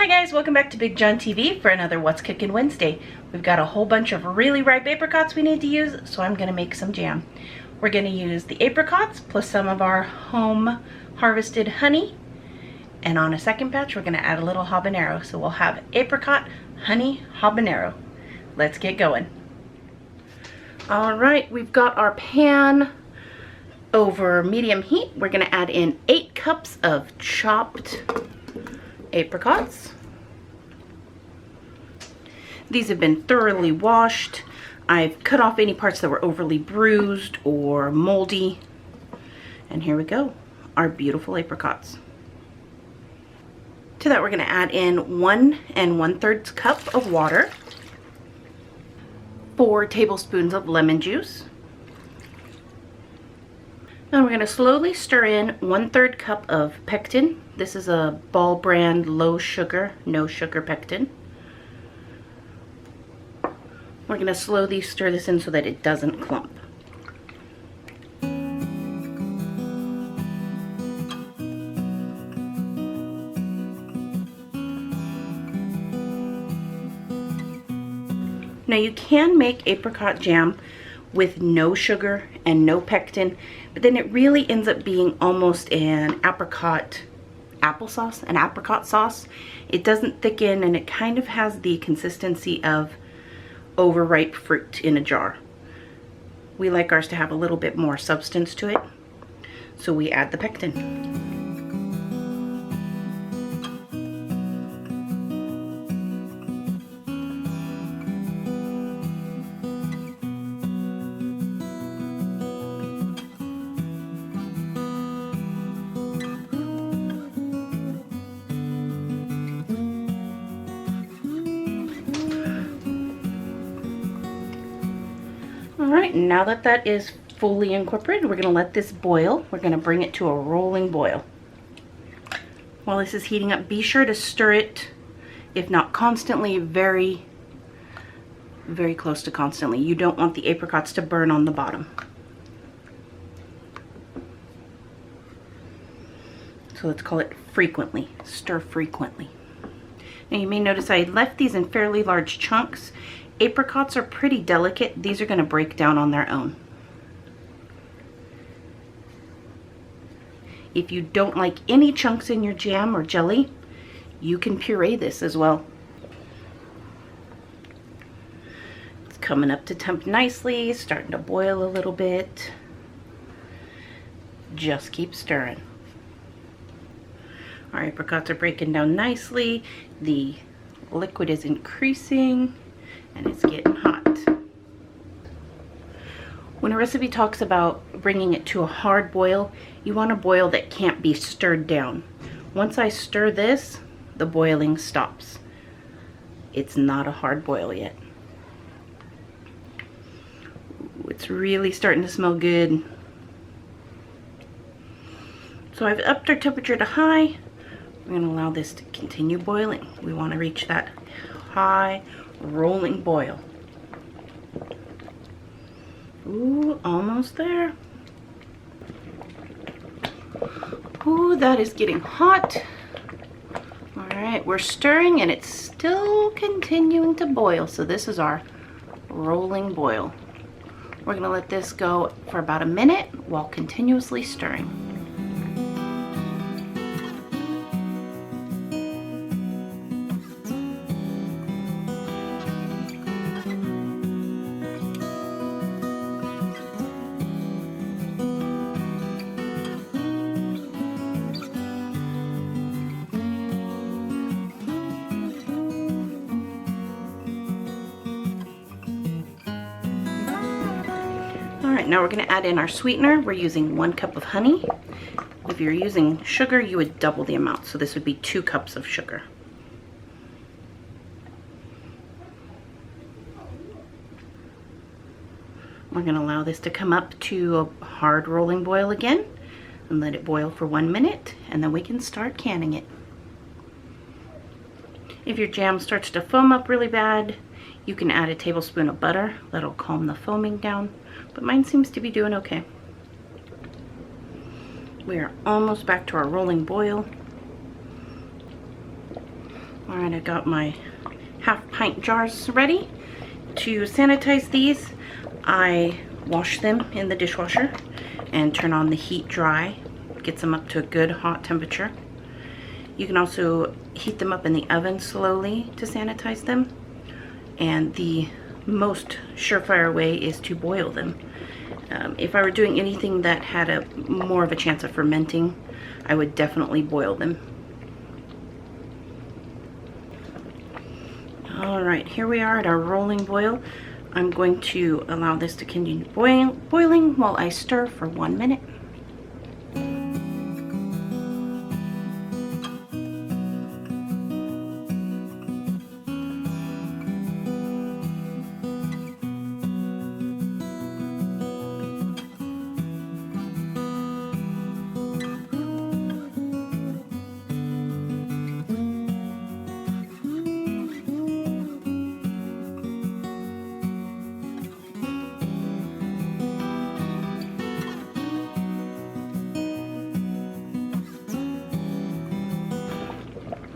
guys, welcome back to BigJon TV for another What's Cookin' Wednesday. We've got a whole bunch of really ripe apricots we need to use, so I'm gonna make some jam. We're gonna use the apricots plus some of our home harvested honey. And on a second batch, we're gonna add a little habanero. So we'll have apricot, honey, habanero. Let's get going. All right, we've got our pan over medium heat. We're gonna add in 8 cups of chopped apricots. These have been thoroughly washed. I've cut off any parts that were overly bruised or moldy. And here we go, our beautiful apricots. To that, we're gonna add in 1 1/3 cup of water, 4 tablespoons of lemon juice. Now we're going to slowly stir in 1/3 cup of pectin. This is a Ball brand low sugar, no sugar pectin. We're going to slowly stir this in so that it doesn't clump. Now you can make apricot jam with no sugar and no pectin, but then it really ends up being almost an apricot applesauce, an apricot sauce. It doesn't thicken and it kind of has the consistency of overripe fruit in a jar. We like ours to have a little bit more substance to it, so we add the pectin. Alright, now that that is fully incorporated, we're going to let this boil. We're going to bring it to a rolling boil. While this is heating up, be sure to stir it, if not constantly, very close to constantly. You don't want the apricots to burn on the bottom. So let's call it frequently. Stir frequently. Now you may notice I left these in fairly large chunks. Apricots are pretty delicate. These are going to break down on their own. If you don't like any chunks in your jam or jelly, you can puree this as well. It's coming up to temp nicely, starting to boil a little bit. Just keep stirring. Our apricots are breaking down nicely. The liquid is increasing. And it's getting hot. When a recipe talks about bringing it to a hard boil, you want a boil that can't be stirred down. Once I stir this, the boiling stops. It's not a hard boil yet. Ooh, it's really starting to smell good. So I've upped our temperature to high. We're going to allow this to continue boiling. We want to reach that high rolling boil. Ooh, almost there. Ooh, that is getting hot. All right, we're stirring and it's still continuing to boil. So this is our rolling boil. We're gonna let this go for about a minute while continuously stirring. Alright, now we're going to add in our sweetener. We're using 1 cup of honey. If you're using sugar, you would double the amount. So this would be 2 cups of sugar. We're going to allow this to come up to a hard rolling boil again and let it boil for 1 minute, and then we can start canning it. If your jam starts to foam up really bad, you can add a tablespoon of butter. That'll calm the foaming down, but mine seems to be doing okay. We are almost back to our rolling boil. All right, I got my half-pint jars ready. To sanitize these, I wash them in the dishwasher and turn on the heat dry. Gets them up to a good hot temperature. You can also heat them up in the oven slowly to sanitize them. And the most surefire way is to boil them. If I were doing anything that had more of a chance of fermenting, I would definitely boil them. All right, here we are at our rolling boil. I'm going to allow this to continue boiling while I stir for 1 minute.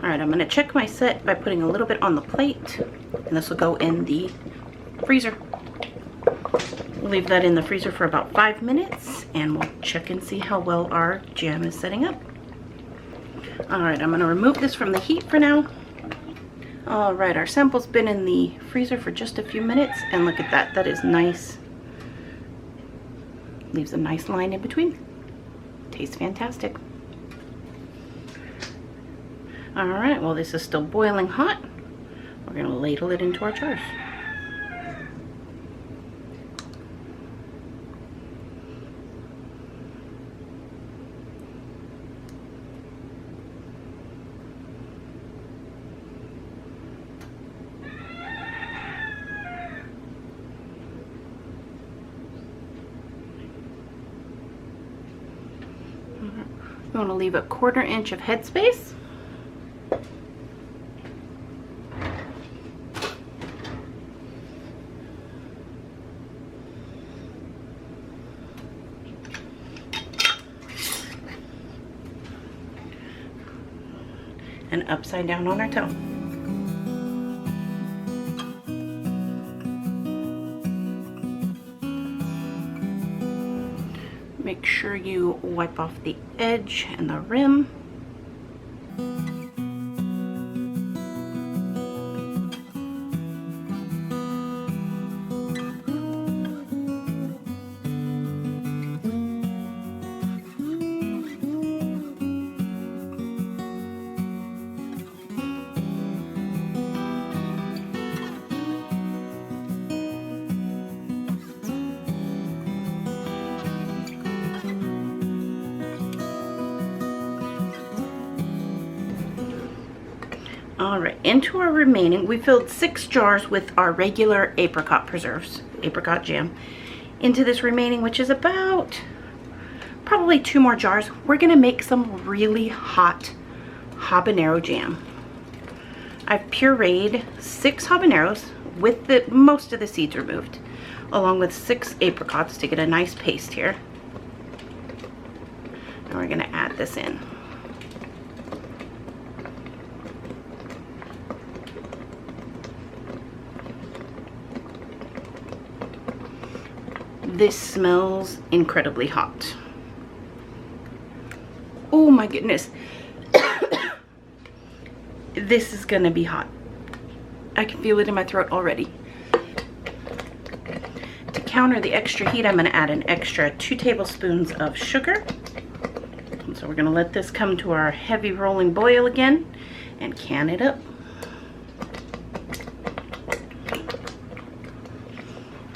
All right, I'm gonna check my set by putting a little bit on the plate, and this will go in the freezer. We'll leave that in the freezer for about 5 minutes, and we'll check and see how well our jam is setting up. All right, I'm gonna remove this from the heat for now. All right, our sample's been in the freezer for just a few minutes, and look at that, that is nice. Leaves a nice line in between. Tastes fantastic. All right, well, this is still boiling hot. We're gonna ladle it into our jars. You wanna leave a 1/4 inch of headspace. And upside down on our toe. Make sure you wipe off the edge and the rim. All right, into our remaining, we filled 6 jars with our regular apricot preserves, apricot jam. Into this remaining, which is about probably 2 more jars, we're gonna make some really hot habanero jam. I've pureed 6 habaneros with most of the seeds removed, along with 6 apricots to get a nice paste here. And we're gonna add this in. This smells incredibly hot. Oh my goodness. This is gonna be hot. I can feel it in my throat already. To counter the extra heat, I'm gonna add an extra 2 tablespoons of sugar. And so we're gonna let this come to our heavy rolling boil again and can it up.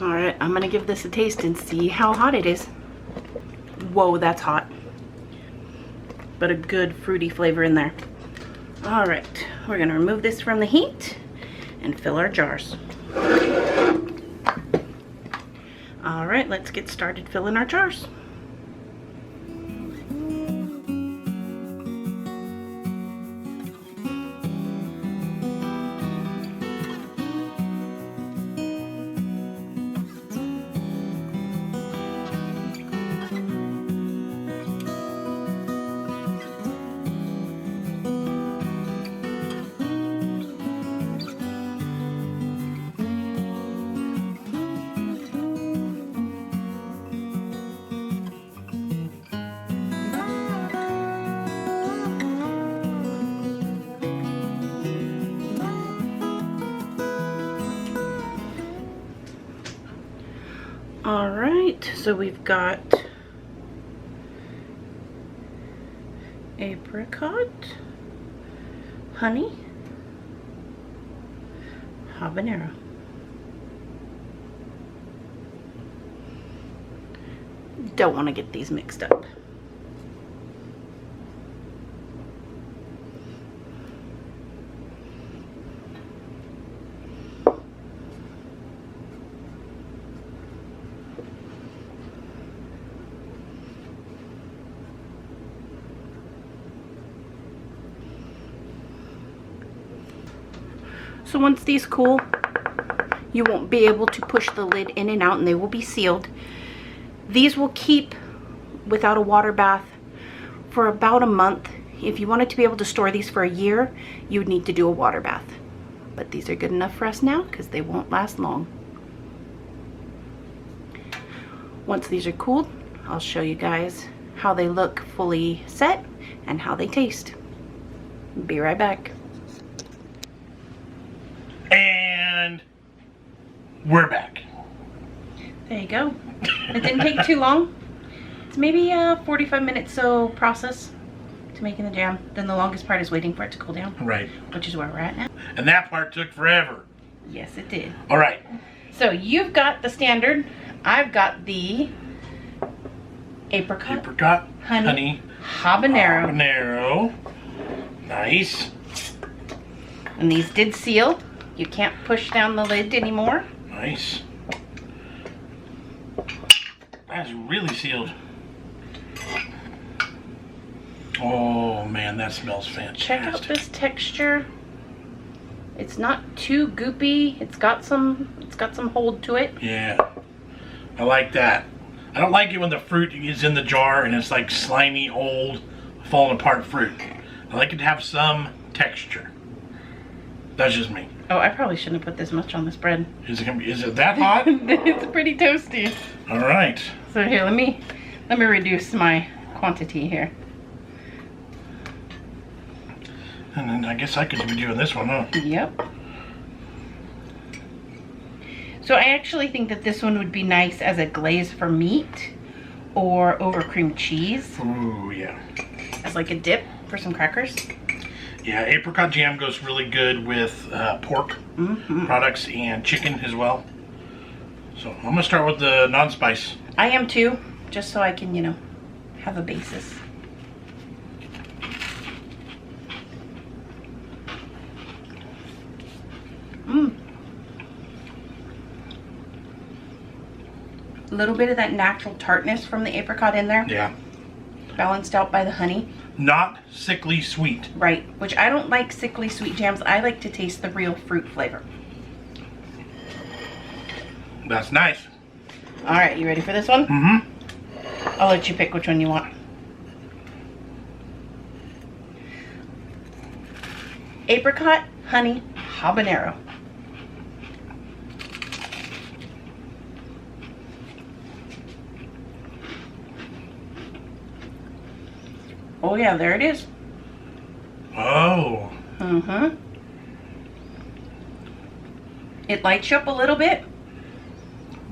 All right, I'm gonna give this a taste and see how hot it is. Whoa, that's hot. But a good fruity flavor in there. All right, we're gonna remove this from the heat and fill our jars. All right, let's get started filling our jars. So we've got apricot, honey, habanero. Don't want to get these mixed up. So once these cool, you won't be able to push the lid in and out, and they will be sealed. These will keep without a water bath for about a month. If you wanted to be able to store these for a year, you would need to do a water bath. But these are good enough for us now because they won't last long. Once these are cooled, I'll show you guys how they look fully set and how they taste. Be right back. And we're back. There you go. It didn't take too long. It's maybe a 45 minutes so process to making the jam. Then the longest part is waiting for it to cool down. Right. Which is where we're at now. And that part took forever. Yes, it did. All right. So you've got the standard. I've got the apricot, honey, habanero. Habanero. Nice. And these did seal. You can't push down the lid anymore. Nice. That's really sealed. Oh man, that smells fantastic. Check out this texture. It's not too goopy. It's got some hold to it. Yeah. I like that. I don't like it when the fruit is in the jar and it's like slimy, old, falling apart fruit. I like it to have some texture. That's just me. Oh, I probably shouldn't have put this much on this bread. Is it that hot? It's pretty toasty. All right. So here, let me reduce my quantity here. And then I guess I could be doing this one, huh? Yep. So I actually think that this one would be nice as a glaze for meat or over cream cheese. Ooh, yeah. As like a dip for some crackers. Yeah, apricot jam goes really good with pork products and chicken as well. So I'm gonna start with the non-spice. I am too, just so I can, you know, have a basis. A little bit of that natural tartness from the apricot in there. Yeah. Balanced out by the honey. Not sickly sweet. Right, which I don't like sickly sweet jams. I like to taste the real fruit flavor. That's nice. All right, you ready for this one? Mm-hmm. I'll let you pick which one you want. Apricot, honey, habanero. Oh yeah, there it is. Oh. Mm-hmm. It lights you up a little bit,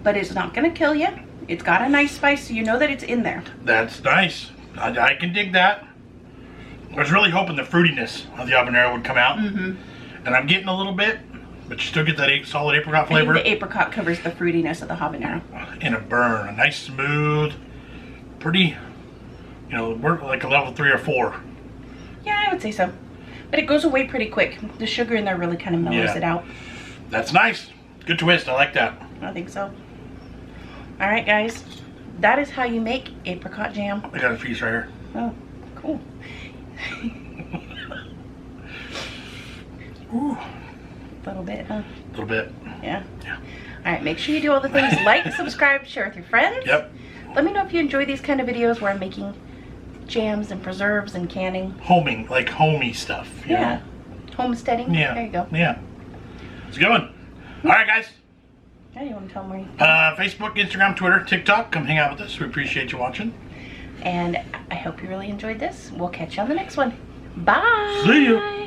but it's not gonna kill you. It's got a nice spice, so you know that it's in there. That's nice. I can dig that. I was really hoping the fruitiness of the habanero would come out. And I'm getting a little bit, but you still get that solid apricot flavor. I think the apricot covers the fruitiness of the habanero. In a burn. A nice, smooth, pretty, you know, we're like a level 3 or 4. Yeah, I would say so. But it goes away pretty quick. The sugar in there really kind of mellows it out. That's nice. Good twist. I like that. I think so. All right, guys. That is how you make apricot jam. I got a piece right here. Oh, cool. Ooh. A little bit, huh? A little bit. Yeah. Yeah. All right, make sure you do all the things. Like, subscribe, share with your friends. Yep. Let me know if you enjoy these kind of videos where I'm making jams and preserves and canning. Homing, like homey stuff. You know? Homesteading. Yeah. There you go. Yeah. It's a good one. All right, guys. Yeah, you want to tell them where you Facebook, Instagram, Twitter, TikTok. Come hang out with us. We appreciate you watching. And I hope you really enjoyed this. We'll catch you on the next one. Bye. See you.